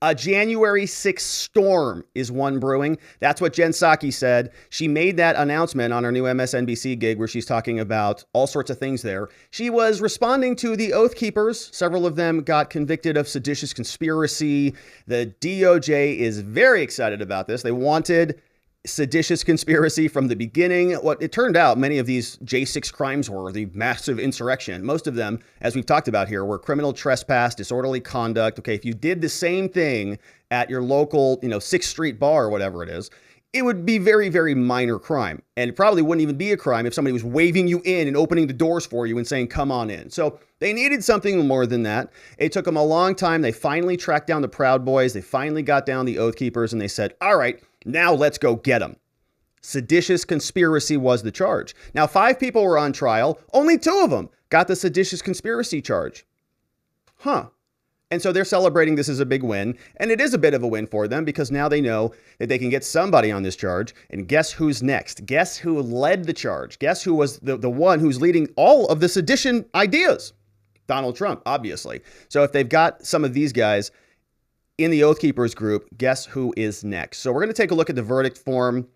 A January 6th storm is one brewing. That's what Jen Psaki said. She made that announcement on her new MSNBC gig where she's talking about all sorts of things there. She was responding to the Oath Keepers. Several of them got convicted of seditious conspiracy. The DOJ is very excited about this. They wanted seditious conspiracy from the beginning. What it turned out, many of these J6 crimes were the massive insurrection. Most of them, as we've talked about here, were criminal trespass, disorderly conduct. Okay, if you did the same thing at your local, 6th Street bar or whatever it is, it would be very, very minor crime. And it probably wouldn't even be a crime if somebody was waving you in and opening the doors for you and saying, come on in. So they needed something more than that. It took them a long time. They finally tracked down the Proud Boys. They finally got down the Oath Keepers and they said, all right, now let's go get them. Seditious conspiracy was the charge. Now, 5 people were on trial. Only 2 of them got the seditious conspiracy charge. And so they're celebrating this as a big win. And it is a bit of a win for them because now they know that they can get somebody on this charge. And guess who's next? Guess who led the charge? Guess who was the one who's leading all of the sedition ideas? Donald Trump, obviously. So if they've got some of these guys in the Oath Keepers group, guess who is next? So we're going to take a look at the verdict form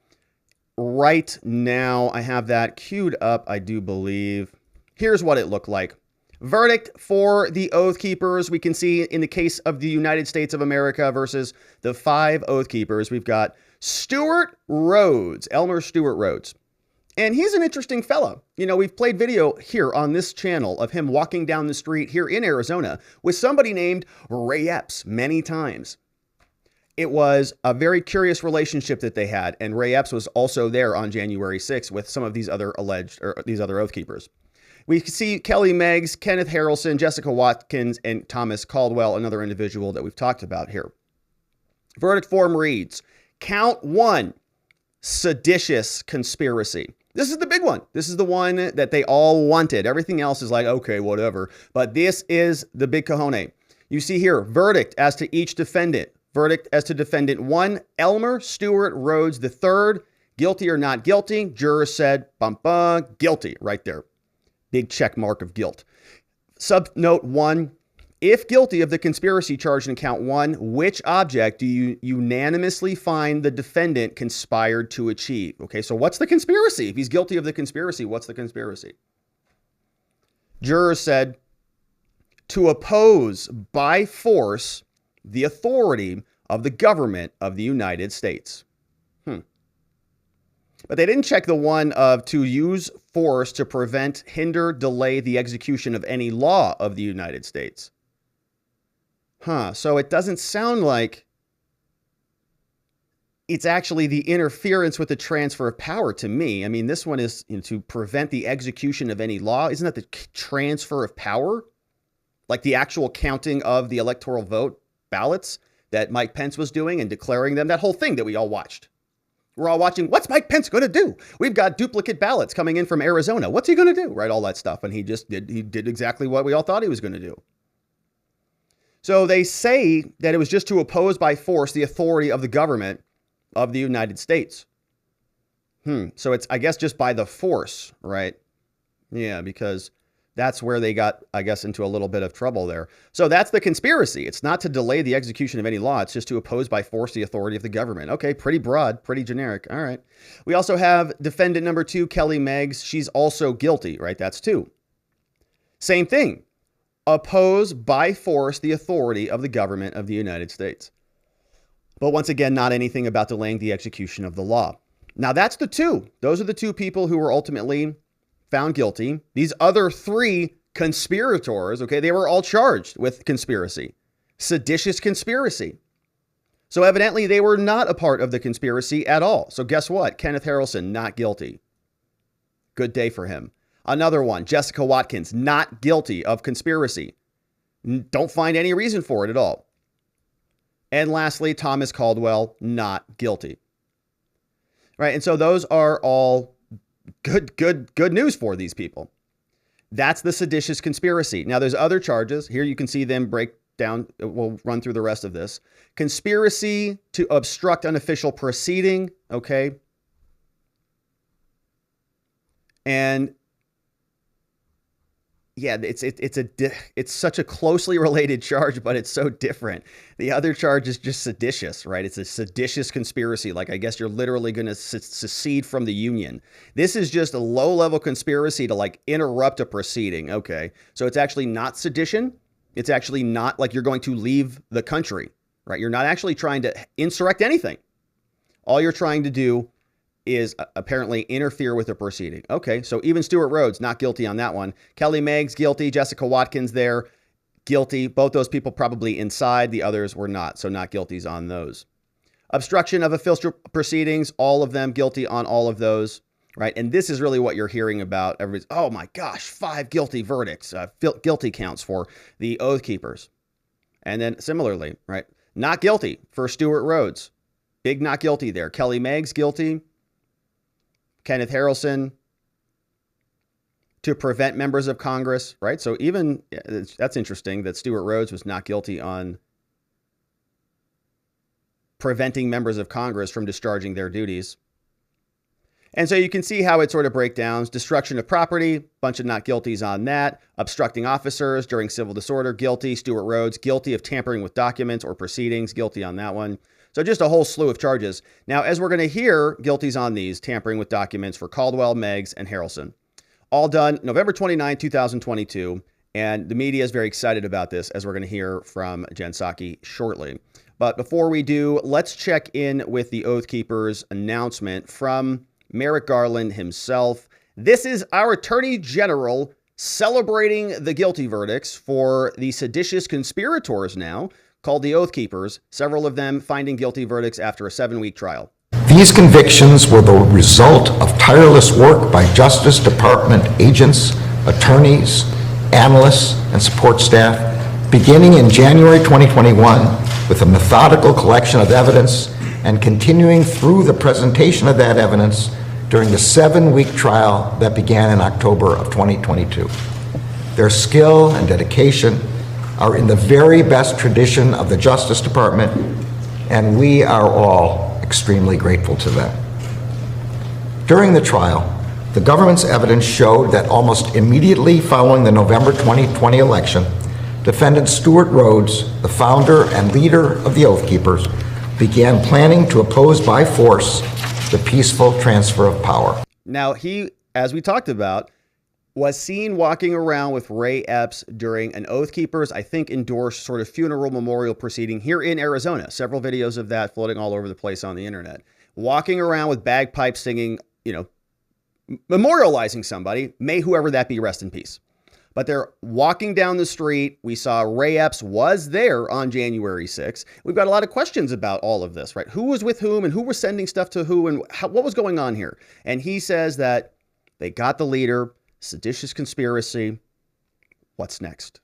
right now. I have that queued up, I do believe. Here's what it looked like. Verdict for the Oath Keepers. We can see in the case of the United States of America versus the 5 Oath Keepers, we've got Stewart Rhodes, Elmer Stewart Rhodes. And he's an interesting fella. We've played video here on this channel of him walking down the street here in Arizona with somebody named Ray Epps many times. It was a very curious relationship that they had. And Ray Epps was also there on January 6th with some of these other these other Oath Keepers. We see Kelly Meggs, Kenneth Harrelson, Jessica Watkins, and Thomas Caldwell, another individual that we've talked about here. Verdict form reads, count 1, seditious conspiracy. This is the big one. This is the one that they all wanted. Everything else is like, okay, whatever. But this is the big cojones. You see here, verdict as to each defendant. Verdict as to defendant 1, Elmer Stewart Rhodes III, guilty or not guilty. Jurors said, guilty right there. Big check mark of guilt. Subnote 1, if guilty of the conspiracy charge in count 1, which object do you unanimously find the defendant conspired to achieve? Okay, so what's the conspiracy? If he's guilty of the conspiracy, what's the conspiracy? Jurors said, to oppose by force the authority of the government of the United States. But they didn't check the one of to use force to prevent, hinder, delay the execution of any law of the United States. So it doesn't sound like it's actually the interference with the transfer of power to me. I mean, this one is to prevent the execution of any law. Isn't that the transfer of power? Like the actual counting of the electoral vote ballots that Mike Pence was doing and declaring them, that whole thing that we all watched. We're all watching, what's Mike Pence going to do? We've got duplicate ballots coming in from Arizona. What's he going to do? Right, all that stuff. And he did exactly what we all thought he was going to do. So they say that it was just to oppose by force the authority of the government of the United States. So it's, I guess, just by the force, right? Yeah, because that's where they got, I guess, into a little bit of trouble there. So that's the conspiracy. It's not to delay the execution of any law. It's just to oppose by force the authority of the government. Okay, pretty broad, pretty generic. All right. We also have defendant number 2, Kelly Meggs. She's also guilty, right? That's 2. Same thing. Oppose by force the authority of the government of the United States. But once again, not anything about delaying the execution of the law. Now that's the 2. Those are the 2 people who were ultimately found guilty. These other 3 conspirators, okay, they were all charged with conspiracy, seditious conspiracy. So evidently they were not a part of the conspiracy at all. So guess what? Kenneth Harrelson, not guilty. Good day for him. Another one, Jessica Watkins, not guilty of conspiracy. Don't find any reason for it at all. And lastly, Thomas Caldwell, not guilty. Right, and so those are all good news for these people. That's the seditious conspiracy. Now, there's other charges. Here you can see them break down. We'll run through the rest of this. Conspiracy to obstruct an official proceeding, okay? And Yeah, it's such a closely related charge, but it's so different. The other charge is just seditious, right? It's a seditious conspiracy. Like, I guess you're literally going to secede from the union. This is just a low-level conspiracy to like interrupt a proceeding. Okay, so it's actually not sedition. It's actually not like you're going to leave the country, right? You're not actually trying to insurrect anything. All you're trying to do is apparently interfere with the proceeding. Okay, so even Stuart Rhodes, not guilty on that one. Kelly Meggs, guilty. Jessica Watkins there, guilty. Both those people probably inside. The others were not, so not guilties on those. Obstruction of official proceedings, all of them guilty on all of those, right? And this is really what you're hearing about. Everybody's, oh my gosh, 5 guilty verdicts, guilty counts for the Oath Keepers. And then similarly, right, not guilty for Stuart Rhodes. Big not guilty there. Kelly Meggs, guilty. Kenneth Harrelson, to prevent members of Congress, right? So even, that's interesting that Stuart Rhodes was not guilty on preventing members of Congress from discharging their duties. And so you can see how it sort of breaks down. Destruction of property, bunch of not guilties on that. Obstructing officers during civil disorder, guilty. Stuart Rhodes, guilty of tampering with documents or proceedings, guilty on that one. So just a whole slew of charges. Now, as we're going to hear, guilties on these, tampering with documents for Caldwell, Meggs, and Harrelson. All done November 29, 2022. And the media is very excited about this, as we're going to hear from Jen Psaki shortly. But before we do, let's check in with the Oath Keepers announcement from Merrick Garland himself. This is our Attorney General celebrating the guilty verdicts for the seditious conspirators now, called the Oath Keepers, several of them finding guilty verdicts after a 7-week trial. These convictions were the result of tireless work by Justice Department agents, attorneys, analysts, and support staff, beginning in January 2021 with a methodical collection of evidence and continuing through the presentation of that evidence during the 7-week trial that began in October of 2022. Their skill and dedication are in the very best tradition of the Justice Department, and we are all extremely grateful to them. During the trial, the government's evidence showed that almost immediately following the November 2020 election, defendant Stuart Rhodes, the founder and leader of the Oath Keepers, began planning to oppose by force the peaceful transfer of power. Now, he, as we talked about, was seen walking around with Ray Epps during an Oath Keepers, I think, endorsed sort of funeral memorial proceeding here in Arizona. Several videos of that floating all over the place on the internet. Walking around with bagpipes singing, memorializing somebody, may whoever that be rest in peace. But they're walking down the street. We saw Ray Epps was there on January 6th. We've got a lot of questions about all of this, right? Who was with whom and who was sending stuff to who and what was going on here? And he says that they got the leader. Seditious conspiracy. What's next?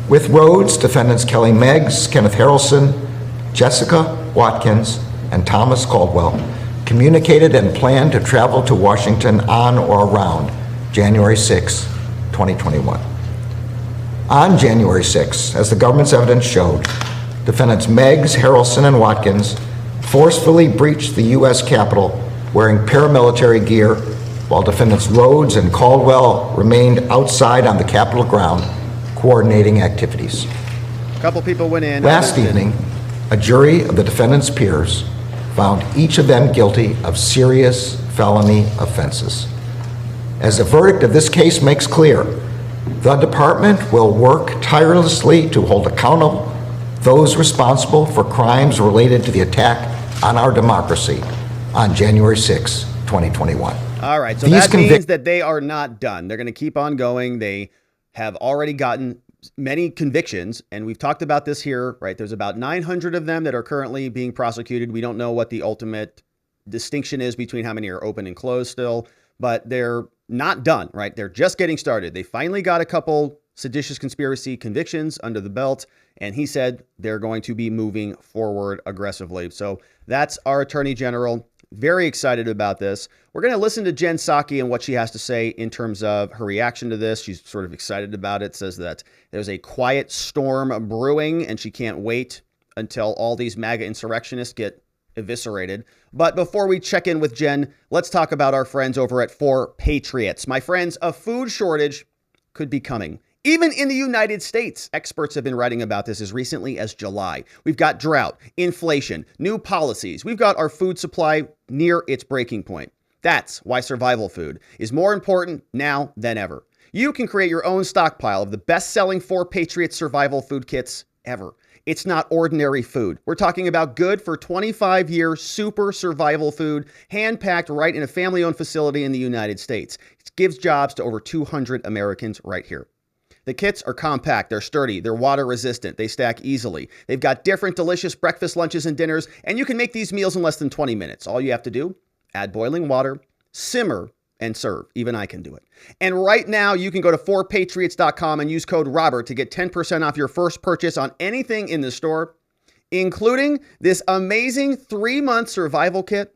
With Rhodes, defendants Kelly Meggs, Kenneth Harrelson, Jessica Watkins, and Thomas Caldwell communicated and planned to travel to Washington on or around January 6, 2021. On January 6, as the government's evidence showed, defendants Meggs, Harrelson, and Watkins forcefully breached the U.S. Capitol wearing paramilitary gear, while defendants Rhodes and Caldwell remained outside on the Capitol ground, coordinating activities. A couple people went in. Last evening, a jury of the defendants' peers found each of them guilty of serious felony offenses. As the verdict of this case makes clear, the department will work tirelessly to hold accountable those responsible for crimes related to the attack on our democracy on January 6, 2021. All right, so that means that they are not done. They're going to keep on going. They have already gotten many convictions, and we've talked about this here, right? There's about 900 of them that are currently being prosecuted. We don't know what the ultimate distinction is between how many are open and closed still, but they're not done, right? They're just getting started. They finally got a couple seditious conspiracy convictions under the belt, and he said they're going to be moving forward aggressively. So that's our Attorney General. Very excited about this. We're going to listen to Jen Psaki and what she has to say in terms of her reaction to this. She's sort of excited about it, says that there's a quiet storm brewing and she can't wait until all these MAGA insurrectionists get eviscerated. But before we check in with Jen, let's talk about our friends over at 4Patriots. My friends, a food shortage could be coming. Even in the United States, experts have been writing about this as recently as July. We've got drought, inflation, new policies. We've got our food supply near its breaking point. That's why survival food is more important now than ever. You can create your own stockpile of the best-selling 4 Patriots survival food kits ever. It's not ordinary food. We're talking about good for 25-year super survival food, hand-packed right in a family-owned facility in the United States. It gives jobs to over 200 Americans right here. The kits are compact, they're sturdy, they're water resistant, they stack easily. They've got different delicious breakfast, lunches, and dinners, and you can make these meals in less than 20 minutes. All you have to do, add boiling water, simmer, and serve. Even I can do it. And right now, you can go to 4patriots.com and use code Robert to get 10% off your first purchase on anything in the store, including this amazing 3-month survival kit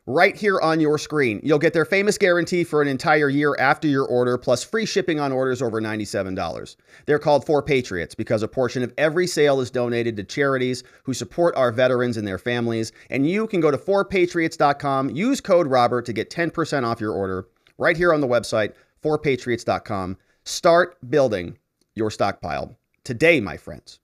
right here on your screen. You'll get their famous guarantee for an entire year after your order, plus free shipping on orders over $97. They're called 4 Patriots because a portion of every sale is donated to charities who support our veterans and their families. And you can go to 4patriots.com, use code Robert to get 10% off your order right here on the website, 4patriots.com. Start building your stockpile today, my friends.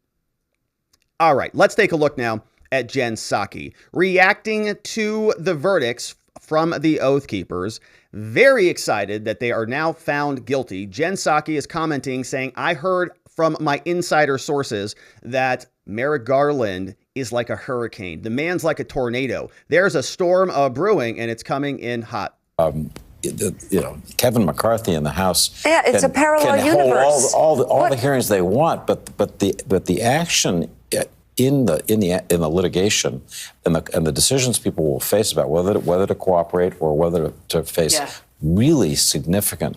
All right, let's take a look now at Jen Psaki, reacting to the verdicts from the Oath Keepers. Very excited that they are now found guilty. Jen Psaki is commenting, saying, I heard from my insider sources that Merrick Garland is like a hurricane. The man's like a tornado. There's a storm brewing, and it's coming in hot. Kevin McCarthy in the House. Yeah, it's a parallel universe. Hold all the hearings they want, but the action in the litigation and the decisions people will face about whether to cooperate or whether to face really significant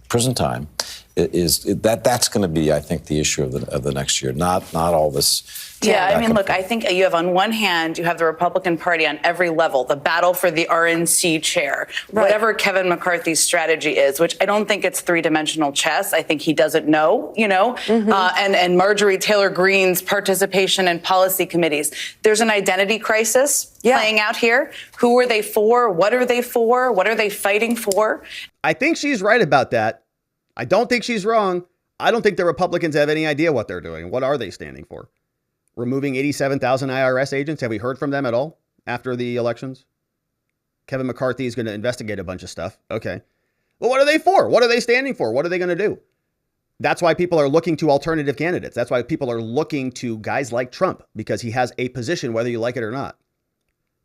prison time that's going to be, I think, the issue of the next year. Not all this. Yeah, I mean, look, I think you have on one hand, you have the Republican Party on every level, the battle for the RNC chair, whatever Kevin McCarthy's strategy is, which I don't think it's three-dimensional chess. I think he doesn't know, and Marjorie Taylor Greene's participation in policy committees. There's an identity crisis playing out here. Who are they for? What are they for? What are they fighting for? I think she's right about that. I don't think she's wrong. I don't think the Republicans have any idea what they're doing. What are they standing for? Removing 87,000 IRS agents? Have we heard from them at all after the elections? Kevin McCarthy is going to investigate a bunch of stuff. Okay. Well, what are they for? What are they standing for? What are they going to do? That's why people are looking to alternative candidates. That's why people are looking to guys like Trump, because he has a position, whether you like it or not.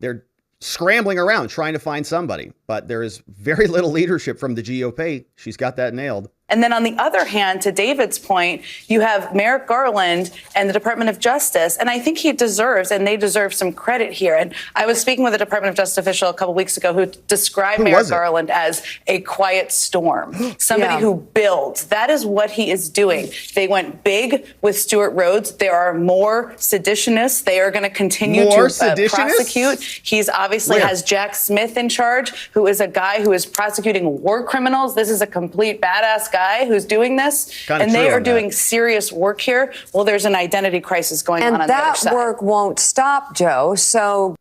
They're scrambling around trying to find somebody, but there is very little leadership from the GOP. She's got that nailed. And then on the other hand, to David's point, you have Merrick Garland and the Department of Justice. And I think he deserves, and they deserve some credit here. And I was speaking with a Department of Justice official a couple weeks ago who described Merrick Garland as a quiet storm, somebody who builds. That is what he is doing. They went big with Stewart Rhodes. There are more seditionists. They are going to continue to prosecute. He's obviously has Jack Smith in charge, who is a guy who is prosecuting war criminals. This is a complete badass guy who's doing this, and they are doing serious work here. Well, there's an identity crisis going on the other side. And that work won't stop, Joe, so...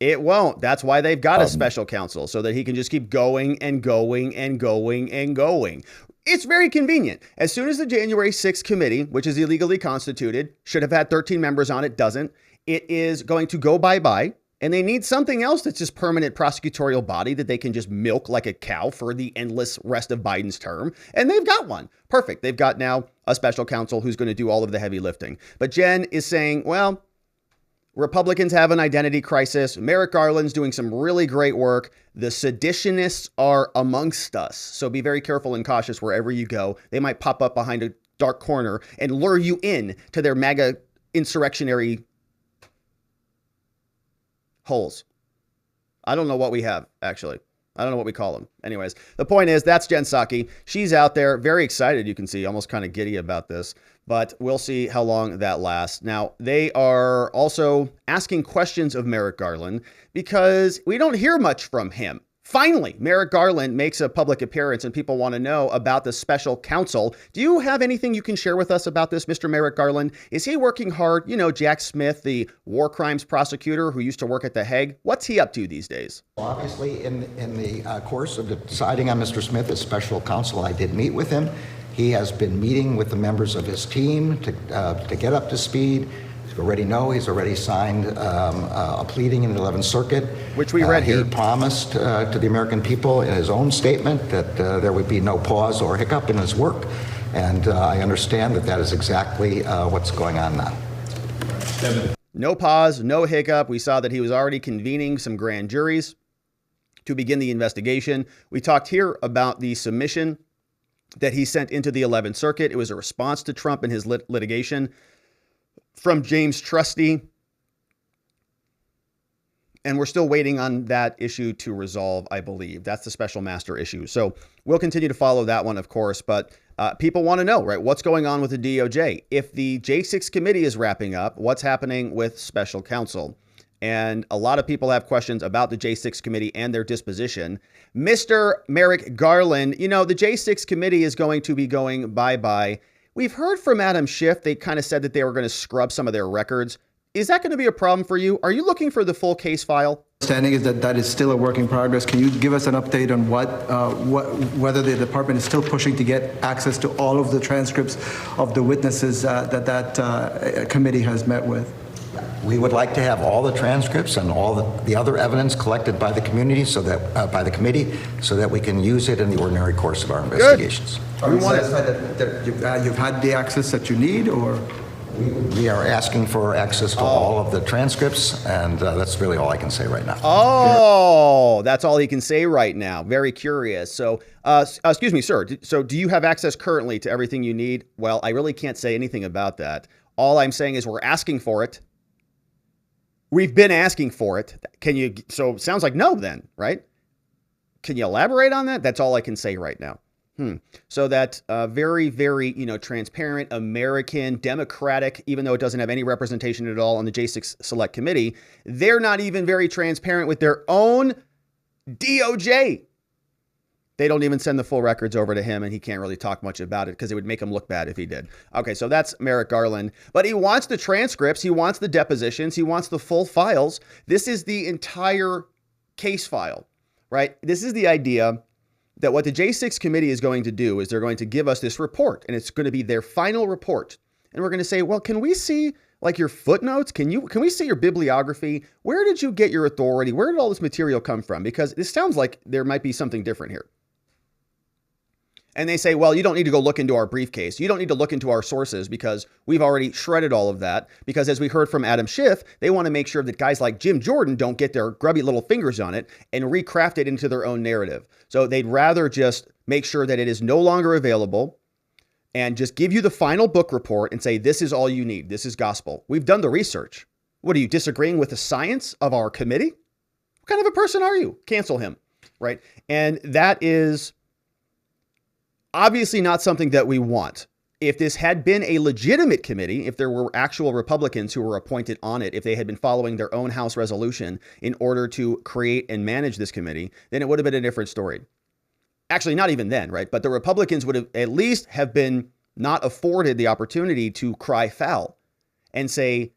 It won't. That's why they've got a special counsel, so that he can just keep going and going and going and going. It's very convenient. As soon as the January 6th committee, which is illegally constituted, should have had 13 members on it, doesn't, it is going to go bye-bye. And they need something else that's just permanent prosecutorial body that they can just milk like a cow for the endless rest of Biden's term. And they've got one. Perfect. They've got now a special counsel who's going to do all of the heavy lifting. But Jen is saying, well, Republicans have an identity crisis. Merrick Garland's doing some really great work. The seditionists are amongst us. So be very careful and cautious wherever you go. They might pop up behind a dark corner and lure you in to their MAGA insurrectionary holes. I don't know what we have, actually. I don't know what we call them. Anyways, the point is, that's Jen Psaki. She's out there, very excited, you can see, almost kind of giddy about this, but we'll see how long that lasts. Now, they are also asking questions of Merrick Garland because we don't hear much from him. Finally, Merrick Garland makes a public appearance and people want to know about the special counsel. Do you have anything you can share with us about this, Mr. Merrick Garland? Is he working hard? You know, Jack Smith, the war crimes prosecutor who used to work at The Hague, what's he up to these days? Obviously, in the course of deciding on Mr. Smith as special counsel, I did meet with him. He has been meeting with the members of his team to get up to speed. You already know he's already signed a pleading in the 11th Circuit. Which we read here. He promised to the American people in his own statement that there would be no pause or hiccup in his work. And I understand that that is exactly what's going on now. No pause, no hiccup. We saw that he was already convening some grand juries to begin the investigation. We talked here about the submission that he sent into the 11th Circuit. It was a response to Trump and his litigation from James Trusty. And we're still waiting on that issue to resolve, I believe. That's the special master issue. So we'll continue to follow that one, of course. But people want to know, right, what's going on with the DOJ? If the J6 committee is wrapping up, what's happening with special counsel? And a lot of people have questions about the J6 committee and their disposition. Mr. Merrick Garland, you know, the J6 committee is going to be going bye-bye. We've heard from Adam Schiff. They kind of said that they were going to scrub some of their records. Is that going to be a problem for you? Are you looking for the full case file? Understanding is that is still a work in progress. Can you give us an update on whether the department is still pushing to get access to all of the transcripts of the witnesses that committee has met with? We would like to have all the transcripts and all the other evidence collected by the community, so that by the committee, so that we can use it in the ordinary course of our investigations. Are you satisfied that you've had the access that you need, or? We are asking for access to all of the transcripts, and that's really all I can say right now. Oh, that's all he can say right now. Very curious. So, excuse me, sir. So do you have access currently to everything you need? Well, I really can't say anything about that. All I'm saying is we're asking for it. We've been asking for it. Can you? So it sounds like no then, right? Can you elaborate on that? That's all I can say right now. So that very, very, transparent, American, democratic, even though it doesn't have any representation at all on the J6 Select Committee, they're not even very transparent with their own DOJ. They don't even send the full records over to him, and he can't really talk much about it because it would make him look bad if he did. Okay, so that's Merrick Garland. But he wants the transcripts. He wants the depositions. He wants the full files. This is the entire case file, right? This is the idea that what the J6 committee is going to do is they're going to give us this report, and it's going to be their final report. And we're going to say, well, can we see like your footnotes? Can we see your bibliography? Where did you get your authority? Where did all this material come from? Because this sounds like there might be something different here. And they say, well, you don't need to go look into our briefcase. You don't need to look into our sources because we've already shredded all of that. Because as we heard from Adam Schiff, they want to make sure that guys like Jim Jordan don't get their grubby little fingers on it and recraft it into their own narrative. So they'd rather just make sure that it is no longer available and just give you the final book report and say, this is all you need. This is gospel. We've done the research. What are you disagreeing with the science of our committee? What kind of a person are you? Cancel him, right? And that is obviously not something that we want. If this had been a legitimate committee, if there were actual Republicans who were appointed on it, if they had been following their own House resolution in order to create and manage this committee, then it would have been a different story. Actually, not even then, right? But the Republicans would have at least have been not afforded the opportunity to cry foul and say,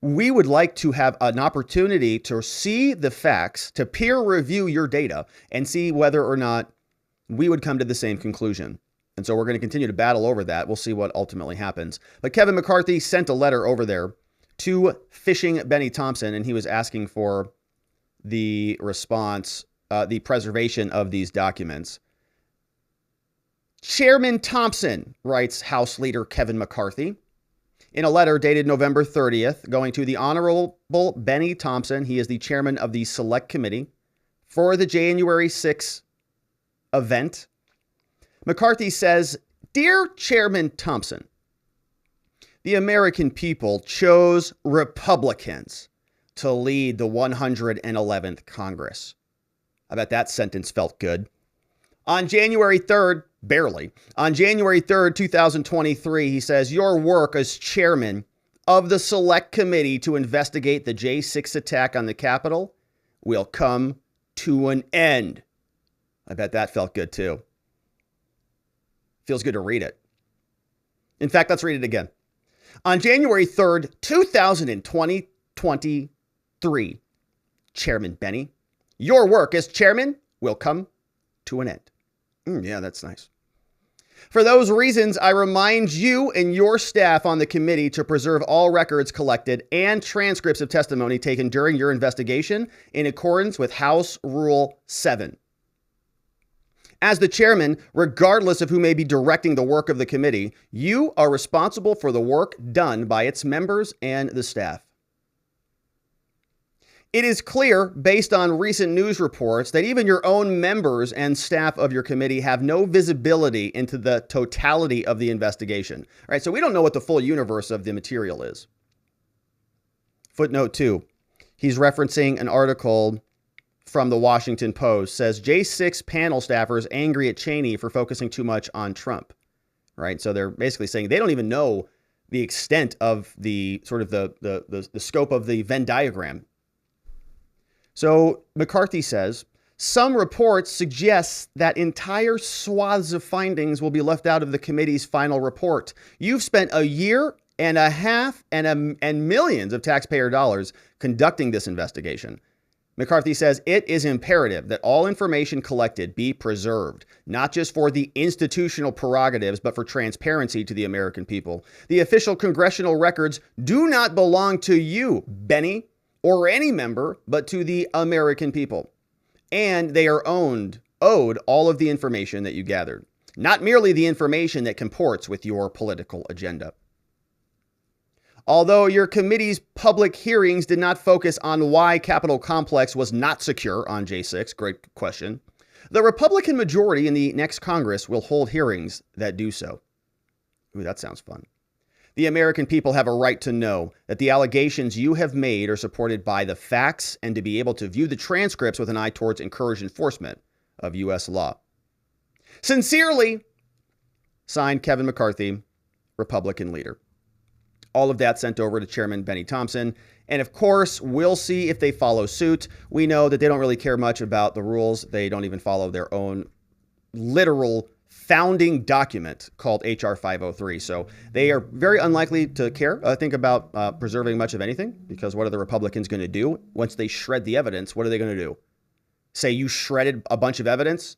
we would like to have an opportunity to see the facts, to peer review your data and see whether or not we would come to the same conclusion. And so we're going to continue to battle over that. We'll see what ultimately happens. But Kevin McCarthy sent a letter over there to Fishing Benny Thompson, and he was asking for the response, the preservation of these documents. Chairman Thompson, writes House Leader Kevin McCarthy, in a letter dated November 30th, going to the Honorable Benny Thompson. He is the chairman of the Select Committee for the January 6th event. McCarthy says, Dear Chairman Thompson, the American people chose Republicans to lead the 111th Congress. I bet that sentence felt good. On January 3rd, barely, on January 3rd, 2023, he says, your work as chairman of the Select Committee to investigate the J6 attack on the Capitol will come to an end. I bet that felt good too. Feels good to read it. In fact, let's read it again. On January 3rd, 2023, Chairman Benny, your work as chairman will come to an end. Yeah, that's nice. For those reasons, I remind you and your staff on the committee to preserve all records collected and transcripts of testimony taken during your investigation in accordance with House Rule 7. As the chairman, regardless of who may be directing the work of the committee, you are responsible for the work done by its members and the staff. It is clear, based on recent news reports, that even your own members and staff of your committee have no visibility into the totality of the investigation. All right, so we don't know what the full universe of the material is. Footnote 2, he's referencing an article from the Washington Post, says J6 panel staffers angry at Cheney for focusing too much on Trump. Right, so they're basically saying they don't even know the extent of the sort of the scope of the Venn diagram. So McCarthy says, some reports suggest that entire swaths of findings will be left out of the committee's final report. You've spent a year and a half and millions of taxpayer dollars conducting this investigation. McCarthy says it is imperative that all information collected be preserved, not just for the institutional prerogatives, but for transparency to the American people. The official congressional records do not belong to you, Benny, or any member, but to the American people. And they are owed all of the information that you gathered, not merely the information that comports with your political agenda. Although your committee's public hearings did not focus on why Capitol Complex was not secure on J6, great question, the Republican majority in the next Congress will hold hearings that do so. Ooh, that sounds fun. The American people have a right to know that the allegations you have made are supported by the facts and to be able to view the transcripts with an eye towards encouraged enforcement of U.S. law. Sincerely, signed Kevin McCarthy, Republican leader. All of that sent over to Chairman Benny Thompson. And of course, we'll see if they follow suit. We know that they don't really care much about the rules. They don't even follow their own literal founding document called H.R. 503. So they are very unlikely to care, I think, about preserving much of anything, because what are the Republicans going to do once they shred the evidence? What are they going to do? Say you shredded a bunch of evidence?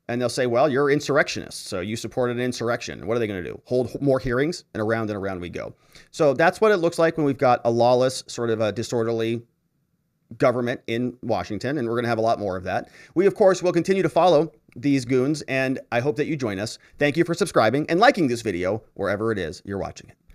And they'll say, well, you're insurrectionists, so you supported an insurrection. What are they going to do? Hold more hearings? And around we go. So that's what it looks like when we've got a lawless, sort of a disorderly government in Washington, and we're going to have a lot more of that. We, of course, will continue to follow these goons, and I hope that you join us. Thank you for subscribing and liking this video wherever it is you're watching it.